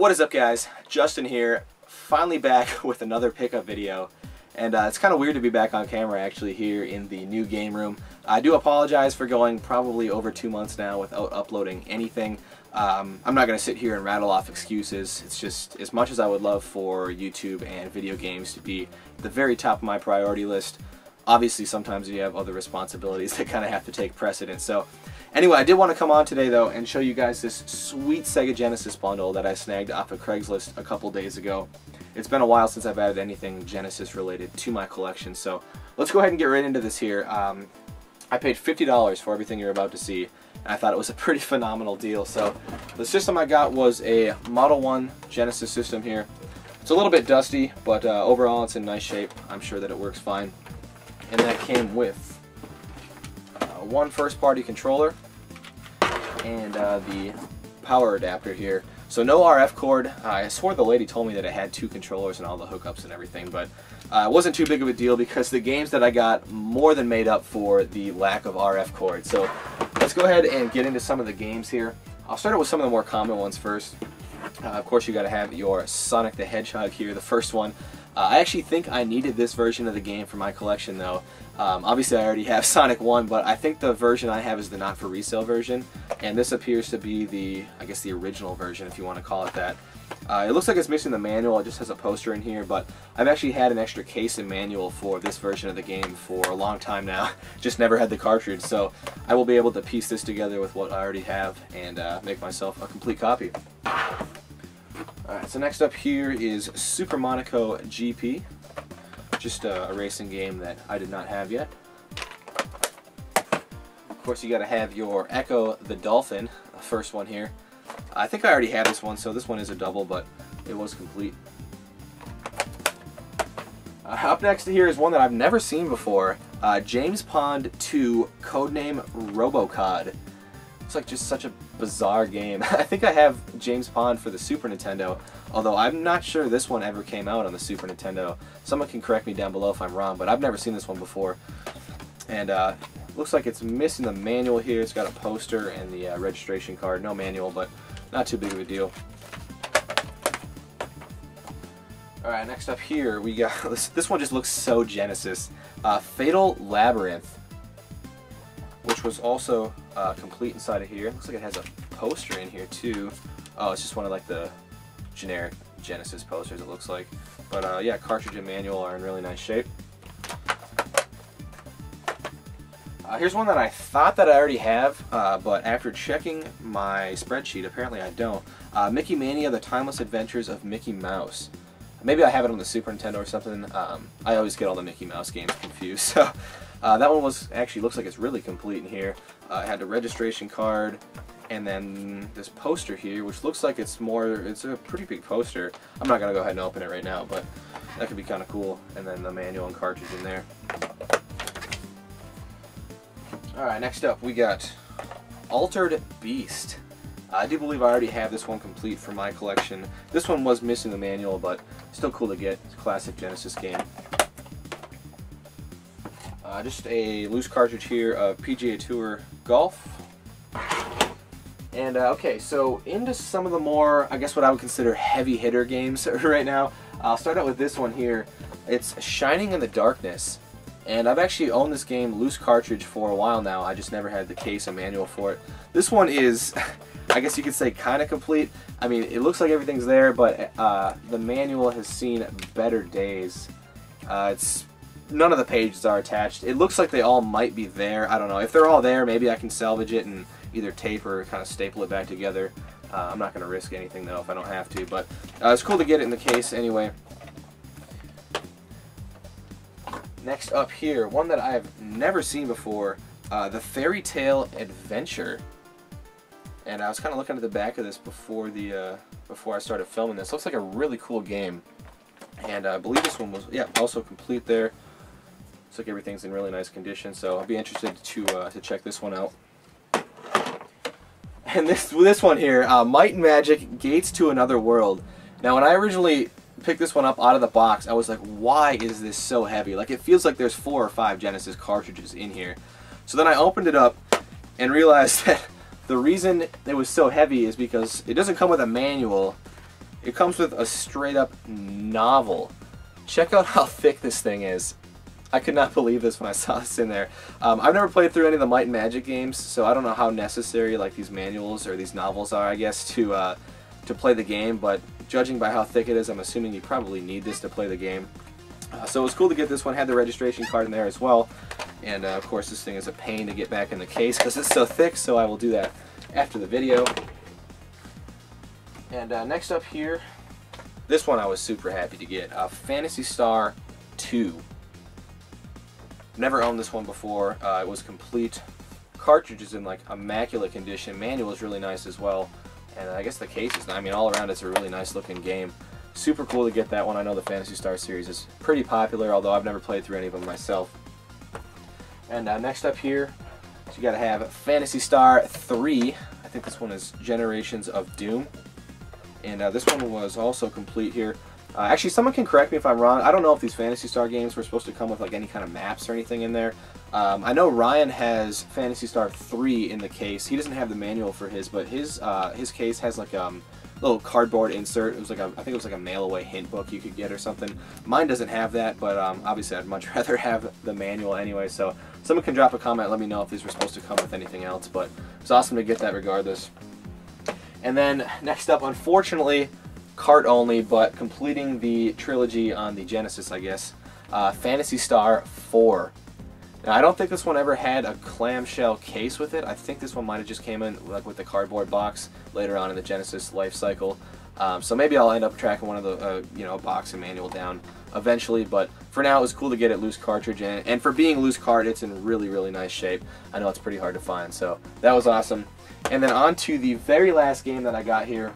What is up, guys? Justin here, finally back with another pickup video. And it's kind of weird to be back on camera actually here in the new game room. I do apologize for going probably over 2 months now without uploading anything. I'm not going to sit here and rattle off excuses. It's just, as much as I would love for YouTube and video games to be the very top of my priority list, obviously sometimes you have other responsibilities that kind of have to take precedence. So anyway, I did want to come on today though and show you guys this sweet Sega Genesis bundle that I snagged off of Craigslist a couple days ago. It's been a while since I've added anything Genesis related to my collection, so let's go ahead and get right into this here. I paid $50 for everything you're about to see, and I thought it was a pretty phenomenal deal. So the system I got was a Model 1 Genesis system here. It's a little bit dusty, but overall it's in nice shape. I'm sure that it works fine. And that came with one first-party controller and the power adapter here. So no RF cord. I swore the lady told me that it had 2 controllers and all the hookups and everything, but it wasn't too big of a deal because the games that I got more than made up for the lack of RF cord. So let's go ahead and get into some of the games here. I'll start out with some of the more common ones first. Of course, you got to have your Sonic the Hedgehog here, the first one. I actually think I needed this version of the game for my collection though. Obviously I already have Sonic 1, but I think the version I have is the not for resale version, and this appears to be the, I guess, the original version, if you want to call it that. It looks like it's missing the manual. It just has a poster in here, but I've actually had an extra case and manual for this version of the game for a long time now. Just never had the cartridge, so I will be able to piece this together with what I already have and make myself a complete copy. Alright, so next up here is Super Monaco GP. Just a racing game that I did not have yet. Of course, you got to have your Echo the Dolphin, the first one here. I think I already had this one, so this one is a double, but it was complete. Up next here is one that I've never seen before. James Pond 2 Codename Robocod. It's like just such a bizarre game. I think I have James Pond for the Super Nintendo, although I'm not sure this one ever came out on the Super Nintendo. Someone can correct me down below if I'm wrong, but I've never seen this one before. And looks like it's missing the manual here. It's got a poster and the registration card. No manual, but not too big of a deal. Alright, next up here we got, this one just looks so Genesis. Fatal Labyrinth, which was also complete inside of here. Looks like it has a poster in here too. Oh, it's just one of like the generic Genesis posters, it looks like. But yeah, cartridge and manual are in really nice shape. Here's one that I thought that I already have, but after checking my spreadsheet, apparently I don't. Mickey Mania: The Timeless Adventures of Mickey Mouse. Maybe I have it on the Super Nintendo or something. I always get all the Mickey Mouse games confused. So that one was actually looks like it's really complete in here. It had the registration card, and then this poster here, which looks like it's a pretty big poster. I'm not gonna go ahead and open it right now, but that could be kind of cool. And then the manual and cartridge in there. All right, next up we got Altered Beast. I do believe I already have this one complete for my collection. This one was missing the manual, but still cool to get. It's a classic Genesis game. Just a loose cartridge here of PGA Tour Golf. And okay, so into some of the more, I guess what I would consider heavy hitter games right now. I'll start out with this one here. It's Shining in the Darkness. And I've actually owned this game loose cartridge for a while now. I just never had the case and manual for it. This one is, I guess you could say, kind of complete. I mean, it looks like everything's there, but the manual has seen better days. None of the pages are attached. It looks like they all might be there. I don't know. If they're all there, maybe I can salvage it and either tape or kind of staple it back together. I'm not going to risk anything though if I don't have to, but it's cool to get it in the case anyway. Next up here, one that I've never seen before, the Fairy Tale Adventure. And I was kind of looking at the back of this before I started filming this. Looks like a really cool game. And I believe this one was, yeah, also complete there. Looks like everything's in really nice condition, so I'll be interested to check this one out. And this one here, Might and Magic: Gates to Another World. Now, when I originally picked this one up out of the box, I was like, why is this so heavy? Like, it feels like there's 4 or 5 Genesis cartridges in here. So then I opened it up and realized that the reason it was so heavy is because it doesn't come with a manual, It comes with a straight up novel. Check out how thick this thing is. I could not believe this when I saw this in there. I've never played through any of the Might and Magic games, so I don't know how necessary like these manuals or these novels are, I guess, to play the game, but judging by how thick it is, I'm assuming you probably need this to play the game. So it was cool to get this one. Had the registration card in there as well, and of course this thing is a pain to get back in the case because it's so thick, so I will do that after the video. And next up here, this one I was super happy to get, Phantasy Star 2. Never owned this one before. It was complete. Cartridge is in like immaculate condition. Manual is really nice as well, and I guess the case is, I mean, all around it's a really nice looking game. Super cool to get that one. I know the Phantasy Star series is pretty popular, although I've never played through any of them myself. And next up here, so you got to have Phantasy Star 3. I think this one is Generations of Doom, and this one was also complete here. Actually, someone can correct me if I'm wrong. I don't know if these Phantasy Star games were supposed to come with like any kind of maps or anything in there. I know Ryan has Phantasy Star 3 in the case. He doesn't have the manual for his, but his case has like little cardboard insert. It was like I think it was like a mail-away hint book you could get or something. Mine doesn't have that, but obviously I'd much rather have the manual anyway. So someone can drop a comment, let me know if these were supposed to come with anything else. But it's awesome to get that regardless. And then next up, unfortunately, cart only, but completing the trilogy on the Genesis, I guess, Phantasy Star 4. Now, I don't think this one ever had a clamshell case with it. I think this one might have just came in like with the cardboard box later on in the Genesis life cycle. So maybe I'll end up tracking one of the you know, box and manual down eventually. But for now, it was cool to get it loose cartridge, and for being loose card, it's in really, really nice shape. I know it's pretty hard to find, so that was awesome. And then on to the very last game that I got here.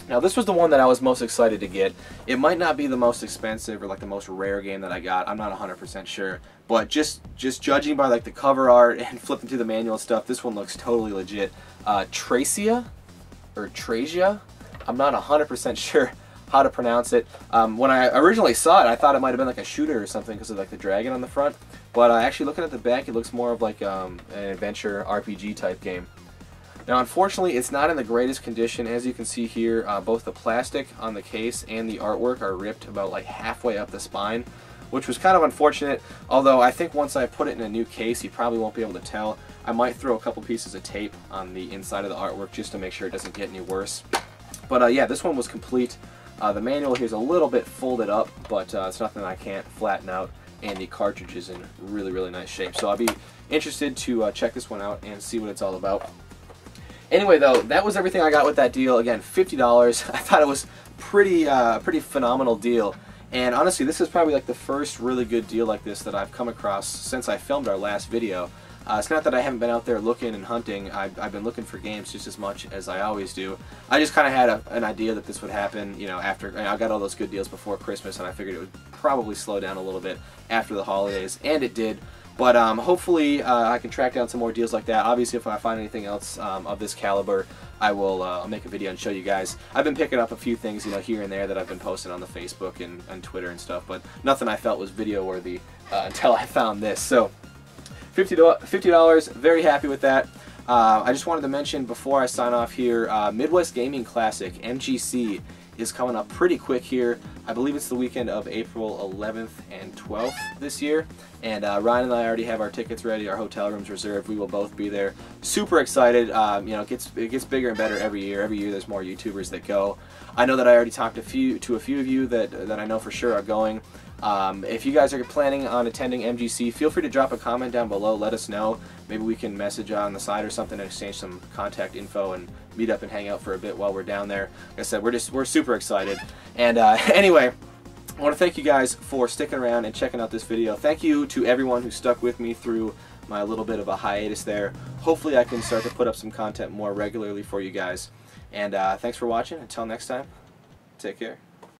Now, this was the one that I was most excited to get. It might not be the most expensive or like the most rare game that I got. I'm not 100% sure, but just judging by like the cover art and flipping through the manual stuff, this one looks totally legit. Tracia or Tracia? I'm not 100% sure how to pronounce it. When I originally saw it, I thought it might have been like a shooter or something because of like the dragon on the front. But actually, looking at the back, it looks more of like an adventure RPG type game. Now, unfortunately, it's not in the greatest condition. As you can see here, both the plastic on the case and the artwork are ripped about like halfway up the spine, which was kind of unfortunate. Although I think once I put it in a new case, you probably won't be able to tell. I might throw a couple pieces of tape on the inside of the artwork just to make sure it doesn't get any worse. But yeah, this one was complete. The manual here is a little bit folded up, but it's nothing I can't flatten out. And the cartridge is in really, really nice shape. So I'll be interested to check this one out and see what it's all about. Anyway, though, that was everything I got with that deal. Again, $50. I thought it was pretty phenomenal deal. And honestly, this is probably like the first really good deal like this that I've come across since I filmed our last video. It's not that I haven't been out there looking and hunting. I've been looking for games just as much as I always do. I just kind of had an idea that this would happen, you know, after I got all those good deals before Christmas, and I figured it would probably slow down a little bit after the holidays, and it did. But hopefully I can track down some more deals like that. Obviously, if I find anything else of this caliber, I will I'll make a video and show you guys. I've been picking up a few things, you know, here and there that I've been posting on the Facebook and Twitter and stuff, but nothing I felt was video worthy until I found this. So $50, very happy with that. I just wanted to mention before I sign off here, Midwest Gaming Classic, MGC, is coming up pretty quick here. I believe it's the weekend of April 11th and 12th this year. And Ryan and I already have our tickets ready, our hotel rooms reserved. We will both be there. Super excited. You know, it gets bigger and better every year. Every year there's more YouTubers that go. I know that I already talked to a few of you that I know for sure are going. If you guys are planning on attending MGC, feel free to drop a comment down below. Let us know. Maybe we can message on the side or something and exchange some contact info and meet up and hang out for a bit while we're down there. Like I said, we're super excited. And anyway, I want to thank you guys for sticking around and checking out this video. Thank you to everyone who stuck with me through my little bit of a hiatus there. Hopefully I can start to put up some content more regularly for you guys. And thanks for watching. Until next time, take care.